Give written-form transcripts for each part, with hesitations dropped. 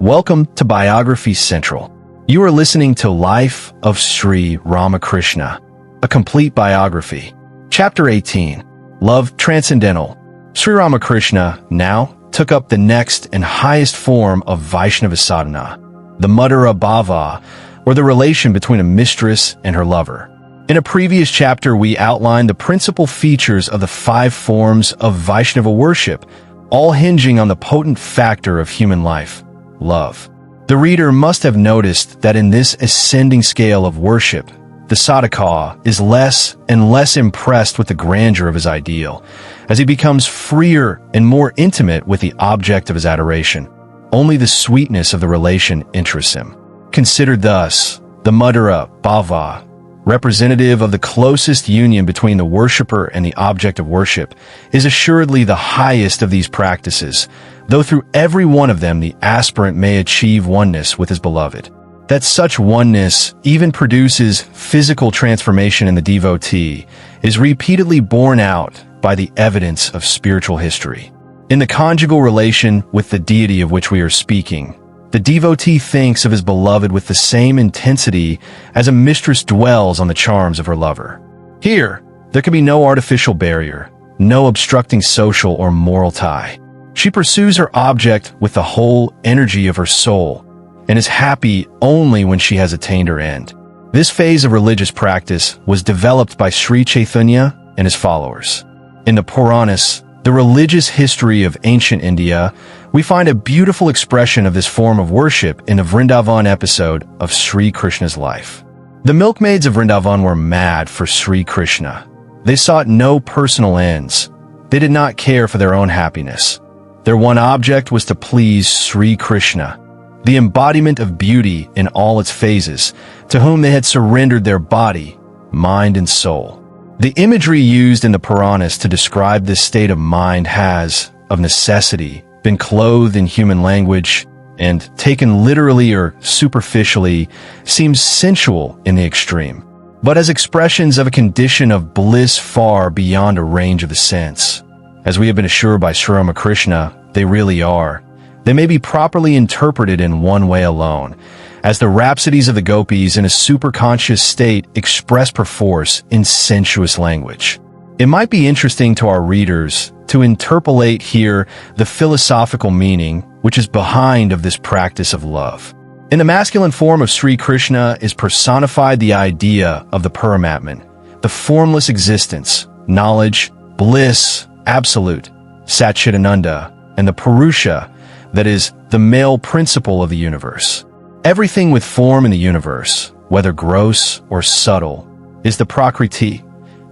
Welcome to Biography Central. You are listening to Life of Sri Ramakrishna, a complete biography. Chapter 18, Love Transcendental. Sri Ramakrishna now took up the next and highest form of Vaishnava sadhana, the Madhura Bhava, or the relation between a mistress and her lover. In a previous chapter, we outlined the principal features of the 5 forms of Vaishnava worship, all hinging on the potent factor of human life, love. The reader must have noticed that in this ascending scale of worship, the sadhaka is less and less impressed with the grandeur of his ideal, as he becomes freer and more intimate with the object of his adoration. Only the sweetness of the relation interests him. Considered thus, the Madhura Bhava, representative of the closest union between the worshipper and the object of worship, is assuredly the highest of these practices, though through every one of them the aspirant may achieve oneness with his beloved. That such oneness even produces physical transformation in the devotee is repeatedly borne out by the evidence of spiritual history. In the conjugal relation with the deity of which we are speaking, the devotee thinks of his beloved with the same intensity as a mistress dwells on the charms of her lover. Here, there can be no artificial barrier, no obstructing social or moral tie. She pursues her object with the whole energy of her soul and is happy only when she has attained her end. This phase of religious practice was developed by Sri Chaitanya and his followers. In the Puranas, the religious history of ancient India, we find a beautiful expression of this form of worship in the Vrindavan episode of Sri Krishna's life. The milkmaids of Vrindavan were mad for Sri Krishna. They sought no personal ends. They did not care for their own happiness. Their one object was to please Sri Krishna, the embodiment of beauty in all its phases, to whom they had surrendered their body, mind, and soul. The imagery used in the Puranas to describe this state of mind has, of necessity, been clothed in human language and, taken literally or superficially, seems sensual in the extreme, but as expressions of a condition of bliss far beyond a range of the sense. As we have been assured by Sri Ramakrishna, they really are. They may be properly interpreted in one way alone, as the rhapsodies of the gopis in a superconscious state express perforce in sensuous language. It might be interesting to our readers to interpolate here the philosophical meaning which is behind of this practice of love. In the masculine form of Sri Krishna is personified the idea of the Paramatman, the formless existence, knowledge, bliss, absolute, Satchidananda, and the Purusha, that is, the male principle of the universe. Everything with form in the universe, whether gross or subtle, is the Prakriti,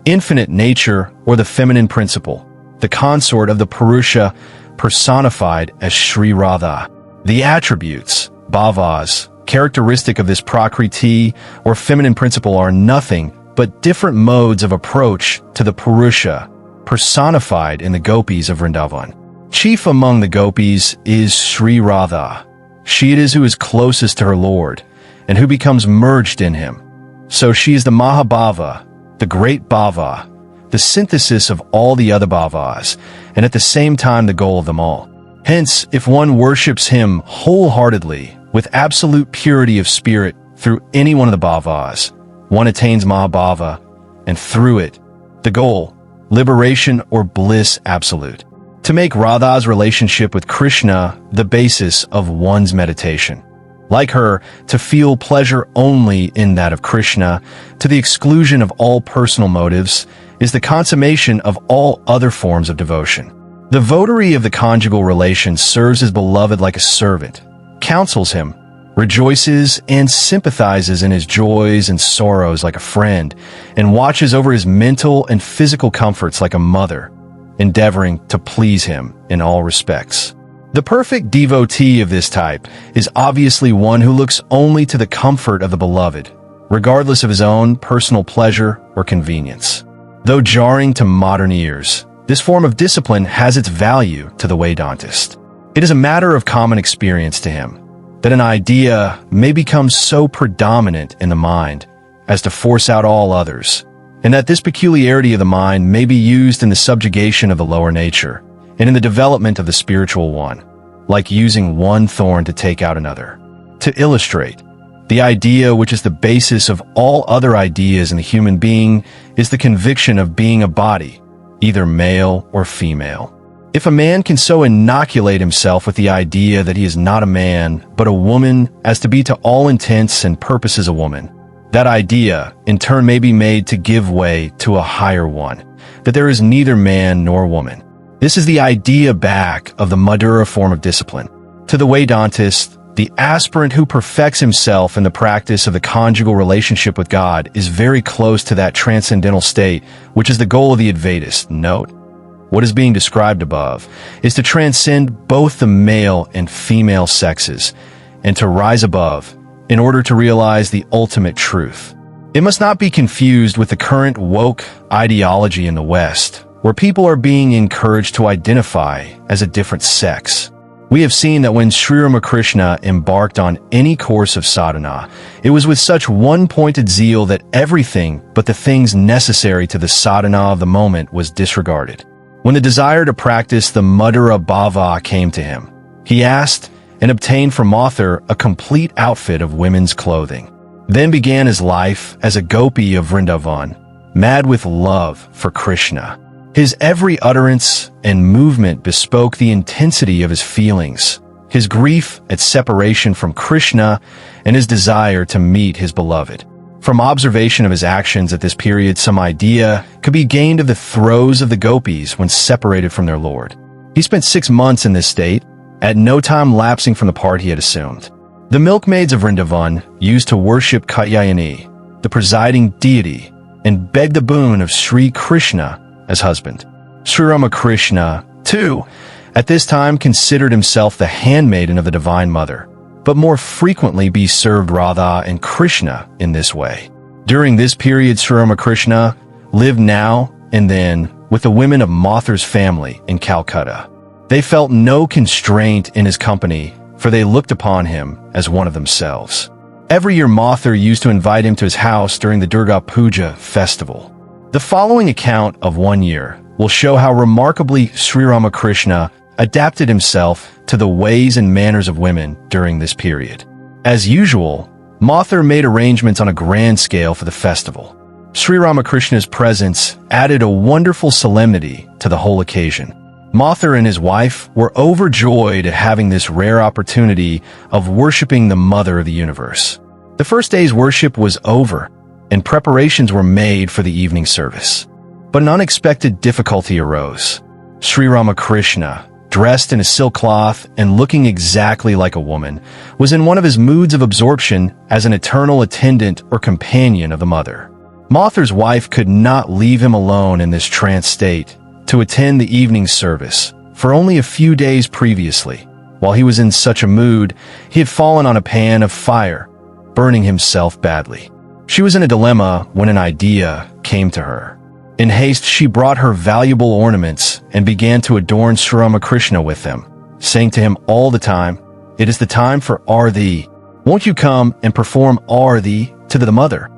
infinite nature, or the feminine principle, the consort of the Purusha personified as Sri Radha. The attributes, bhavas, characteristic of this Prakriti or feminine principle are nothing but different modes of approach to the Purusha personified in the gopis of Vrindavan. Chief among the gopis is Sri Radha. She it is who is closest to her Lord, and who becomes merged in him. So she is the Mahabhava, the great Bhava, the synthesis of all the other Bhavas, and at the same time the goal of them all. Hence, if one worships him wholeheartedly, with absolute purity of spirit through any one of the Bhavas, one attains Mahabhava, and through it, the goal, liberation or bliss absolute. To make Radha's relationship with Krishna the basis of one's meditation. Like her, to feel pleasure only in that of Krishna, to the exclusion of all personal motives, is the consummation of all other forms of devotion. The votary of the conjugal relation serves his beloved like a servant, counsels him, rejoices and sympathizes in his joys and sorrows like a friend, and watches over his mental and physical comforts like a mother, endeavoring to please him in all respects. The perfect devotee of this type is obviously one who looks only to the comfort of the beloved, regardless of his own personal pleasure or convenience. Though jarring to modern ears, this form of discipline has its value to the Vedantist. It is a matter of common experience to him that an idea may become so predominant in the mind as to force out all others, and that this peculiarity of the mind may be used in the subjugation of the lower nature and in the development of the spiritual one. like using one thorn to take out another. To illustrate, the idea which is the basis of all other ideas in the human being is the conviction of being a body, either male or female. If a man can so inoculate himself with the idea that he is not a man, but a woman, as to be to all intents and purposes a woman, that idea, in turn, may be made to give way to a higher one, that there is neither man nor woman. This is the idea back of the Madhura form of discipline. To the Vedantist, the aspirant who perfects himself in the practice of the conjugal relationship with God is very close to that transcendental state, which is the goal of the Advaitist. Note, what is being described above is to transcend both the male and female sexes, and to rise above in order to realize the ultimate truth. It must not be confused with the current woke ideology in the West, where people are being encouraged to identify as a different sex. We have seen that when Sri Ramakrishna embarked on any course of sadhana, it was with such one-pointed zeal that everything but the things necessary to the sadhana of the moment was disregarded. When the desire to practice the Madhura Bhava came to him, he asked and obtained from Author a complete outfit of women's clothing. Then began his life as a gopi of Vrindavan, mad with love for Krishna. His every utterance and movement bespoke the intensity of his feelings, his grief at separation from Krishna, and his desire to meet his beloved. From observation of his actions at this period, some idea could be gained of the throes of the gopis when separated from their Lord. He spent 6 months in this state, at no time lapsing from the part he had assumed. The milkmaids of Vrindavan used to worship Katyayani, the presiding deity, and beg the boon of Sri Krishna as husband. Sri Ramakrishna, too, at this time considered himself the handmaiden of the Divine Mother, but more frequently be served Radha and Krishna in this way. During this period, Sri Ramakrishna lived now and then with the women of Mathar's family in Calcutta. They felt no constraint in his company, for they looked upon him as one of themselves. Every year Mathur used to invite him to his house during the Durga Puja festival. The following account of one year will show how remarkably Sri Ramakrishna adapted himself to the ways and manners of women during this period. As usual, Mathur made arrangements on a grand scale for the festival. Sri Ramakrishna's presence added a wonderful solemnity to the whole occasion. Mathur and his wife were overjoyed at having this rare opportunity of worshiping the Mother of the Universe. The first day's worship was over, and preparations were made for the evening service. But an unexpected difficulty arose. Sri Ramakrishna, dressed in a silk cloth and looking exactly like a woman, was in one of his moods of absorption as an eternal attendant or companion of the Mother. Mathur's wife could not leave him alone in this trance state to attend the evening service, for only a few days previously, while he was in such a mood, he had fallen on a pan of fire, burning himself badly. She was in a dilemma when an idea came to her. In haste, she brought her valuable ornaments and began to adorn Sri Ramakrishna with them, saying to him all the time, "It is the time for Arthi. Won't you come and perform Arthi to the Mother?"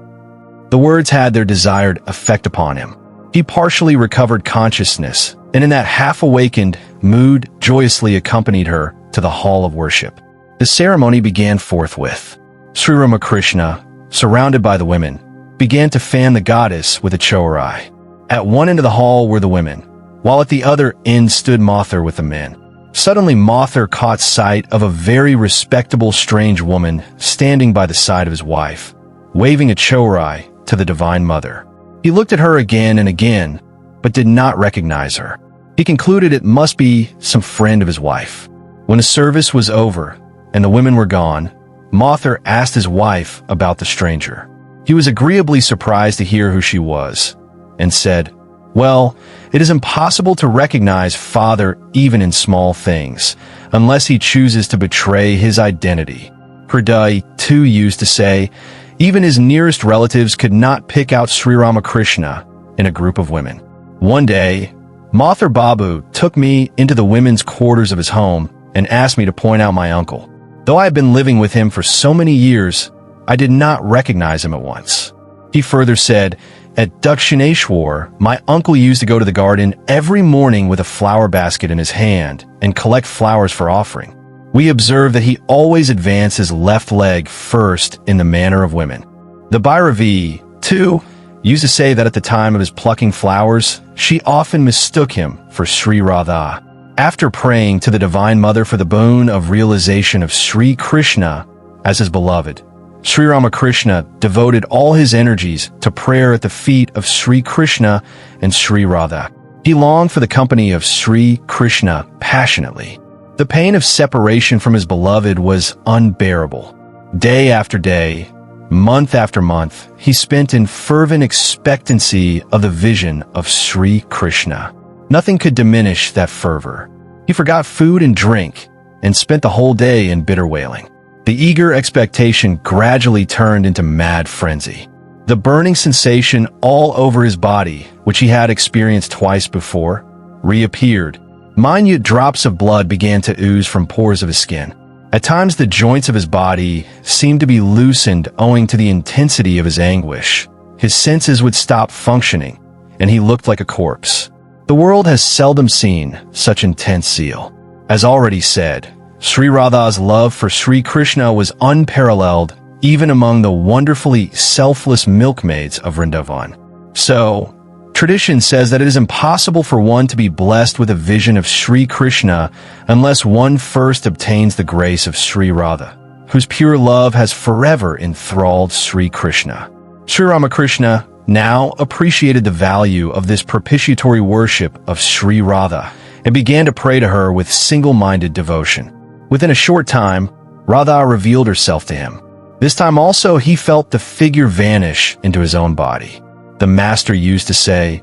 The words had their desired effect upon him. He partially recovered consciousness, and in that half-awakened mood joyously accompanied her to the hall of worship. The ceremony began forthwith. Sri Ramakrishna, surrounded by the women, began to fan the goddess with a chorai. At one end of the hall were the women, while at the other end stood Mathur with the men. Suddenly Mathur caught sight of a very respectable strange woman standing by the side of his wife, waving a chorai to the Divine Mother. He looked at her again and again, but did not recognize her. He concluded it must be some friend of his wife. When the service was over and the women were gone, Mathur asked his wife about the stranger. He was agreeably surprised to hear who she was, and said, "Well, it is impossible to recognize Father even in small things, unless he chooses to betray his identity." Hriday, too, used to say, even his nearest relatives could not pick out Sri Ramakrishna in a group of women. One day, Mathur Babu took me into the women's quarters of his home and asked me to point out my uncle. Though I had been living with him for so many years, I did not recognize him at once. He further said, "At Dakshineshwar, my uncle used to go to the garden every morning with a flower basket in his hand and collect flowers for offering. we observe that he always advanced his left leg first in the manner of women. The Bhairavi, too, used to say that at the time of his plucking flowers, she often mistook him for Sri Radha. After praying to the Divine Mother for the boon of realization of Sri Krishna as his beloved, Sri Ramakrishna devoted all his energies to prayer at the feet of Sri Krishna and Sri Radha. He longed for the company of Sri Krishna passionately. The pain of separation from his beloved was unbearable. Day after day, month after month, he spent in fervent expectancy of the vision of Sri Krishna. Nothing could diminish that fervor. He forgot food and drink and spent the whole day in bitter wailing. The eager expectation gradually turned into mad frenzy. The burning sensation all over his body, which he had experienced twice before, reappeared. Minute drops of blood began to ooze from pores of his skin. At times the joints of his body seemed to be loosened owing to the intensity of his anguish. His senses would stop functioning, and he looked like a corpse. The world has seldom seen such intense zeal. As already said, Sri Radha's love for Sri Krishna was unparalleled even among the wonderfully selfless milkmaids of Vrindavan. So, tradition says that it is impossible for one to be blessed with a vision of Sri Krishna unless one first obtains the grace of Sri Radha, whose pure love has forever enthralled Sri Krishna. Sri Ramakrishna now appreciated the value of this propitiatory worship of Sri Radha and began to pray to her with single-minded devotion. Within a short time, Radha revealed herself to him. This time also he felt the figure vanish into his own body. The master used to say,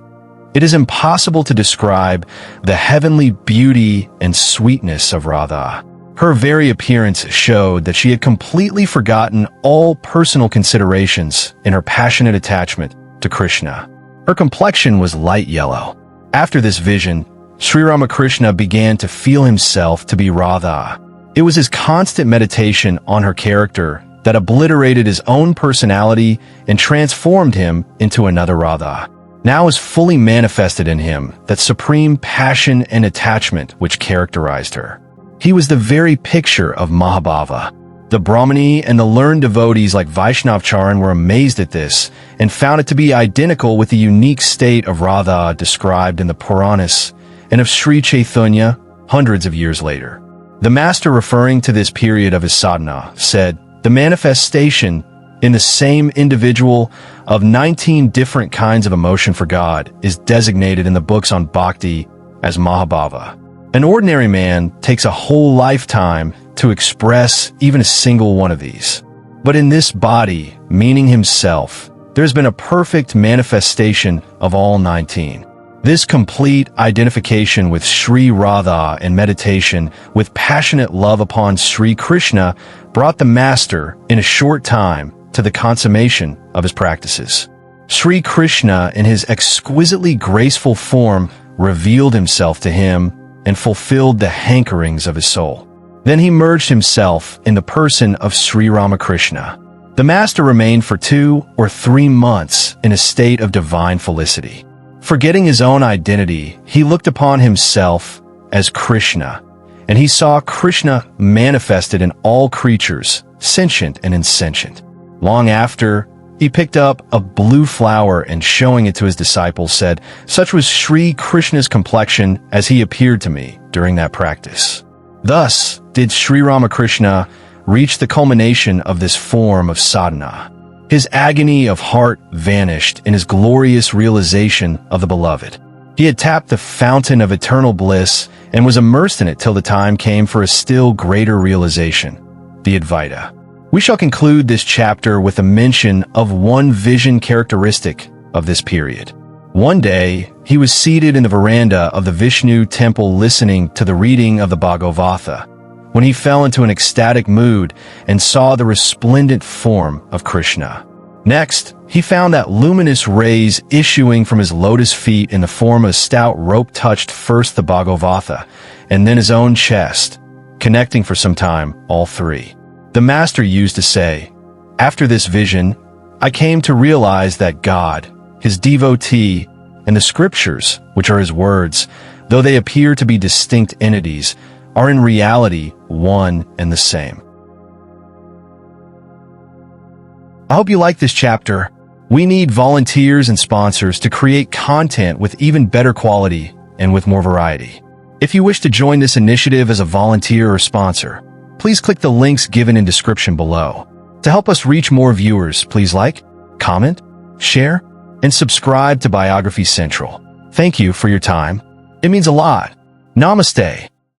"It is impossible to describe the heavenly beauty and sweetness of Radha." Her very appearance showed that she had completely forgotten all personal considerations in her passionate attachment to Krishna. Her complexion was light yellow. After this vision, Sri Ramakrishna began to feel himself to be Radha. It was his constant meditation on her character that obliterated his own personality and transformed him into another Radha. Now is fully manifested in him that supreme passion and attachment which characterized her. He was the very picture of Mahabhava. The Brahmani and the learned devotees like Vaishnavcharan were amazed at this and found it to be identical with the unique state of Radha described in the Puranas and of Sri Chaitanya hundreds of years later. The master, referring to this period of his sadhana, said, "The manifestation in the same individual of 19 different kinds of emotion for God is designated in the books on bhakti as Mahabhava. An ordinary man takes a whole lifetime to express even a single one of these. But in this body, meaning himself, there's been a perfect manifestation of all 19. This complete identification with Sri Radha and meditation with passionate love upon Sri Krishna brought the master in a short time to the consummation of his practices. Sri Krishna in his exquisitely graceful form revealed himself to him and fulfilled the hankerings of his soul. Then he merged himself in the person of Sri Ramakrishna. The master remained for 2 or 3 months in a state of divine felicity. Forgetting his own identity, he looked upon himself as Krishna, and he saw Krishna manifested in all creatures, sentient and insentient. Long after, he picked up a blue flower and showing it to his disciples said, "Such was Sri Krishna's complexion as he appeared to me during that practice." Thus did Sri Ramakrishna reach the culmination of this form of sadhana. His agony of heart vanished in his glorious realization of the beloved. He had tapped the fountain of eternal bliss and was immersed in it till the time came for a still greater realization, the Advaita. We shall conclude this chapter with a mention of one vision characteristic of this period. One day, he was seated in the veranda of the Vishnu temple listening to the reading of the Bhagavata, when he fell into an ecstatic mood and saw the resplendent form of Krishna. Next, he found that luminous rays issuing from his lotus feet in the form of a stout rope touched first the Bhagavata and then his own chest, connecting for some time all three. The master used to say, "After this vision, I came to realize that God, his devotee, and the scriptures, which are his words, though they appear to be distinct entities, are in reality one and the same. I hope you like this chapter. We need volunteers and sponsors to create content with even better quality and with more variety. If you wish to join this initiative as a volunteer or sponsor, please click the links given in description below. To help us reach more viewers, please like, comment, share, and subscribe to Biography Central. Thank you for your time. It means a lot. Namaste.